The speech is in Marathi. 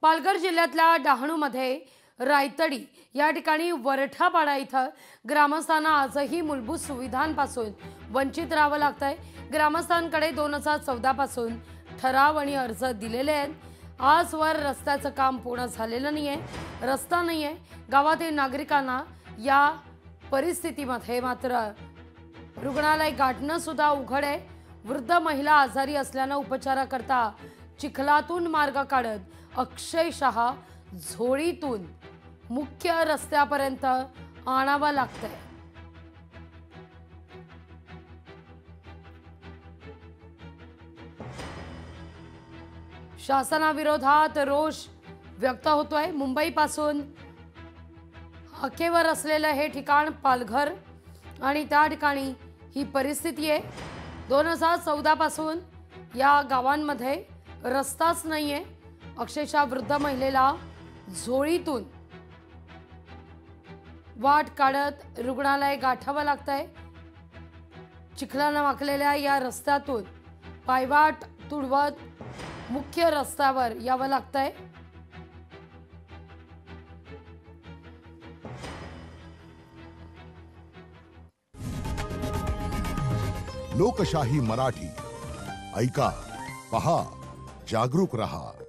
पालघर जिल्ह्यातल्या डहाणूमध्ये रायतडी या ठिकाणी वरठापाडा इथं ग्रामस्थांना आजही मूलभूत सुविधांपासून वंचित राहावं लागतंय। ग्रामस्थांकडे 2014 पासून ठराव आणि अर्ज दिलेले आहेत। आजवर रस्त्याचं काम पूर्ण झालेलं नाहीये, रस्ता नाहीये। गावातील नागरिकांना या परिस्थितीमध्ये मात्र रुग्णालय गाठणं सुद्धा अवघड आहे। वृद्ध महिला आजारी असल्यानं उपचाराकरता चिखलातून मार्ग काढत अक्षरशः झोळीतून मुख्य रस्त्यापर्यंत आणावं लागतंय। शासनाविरोधात रोष व्यक्त होतोय। मुंबईपासून हाकेवर असलेलं हे ठिकाण पालघर आणि त्या ठिकाणी ही परिस्थिती आहे। 2014 पासून या गावांमध्ये रस्ताच नाहीये। अक्षरशः वृद्ध महिलेला झोळीतून वाट काढत रुग्णालय गाठावं लागतंय। चिखलानं वाकलेल्या या रस्त्यातून पायवाट तुडवत मुख्य रस्त्यावर यावं लागतंय। लोकशाही मराठी ऐका, पहा, जागरूक रहा।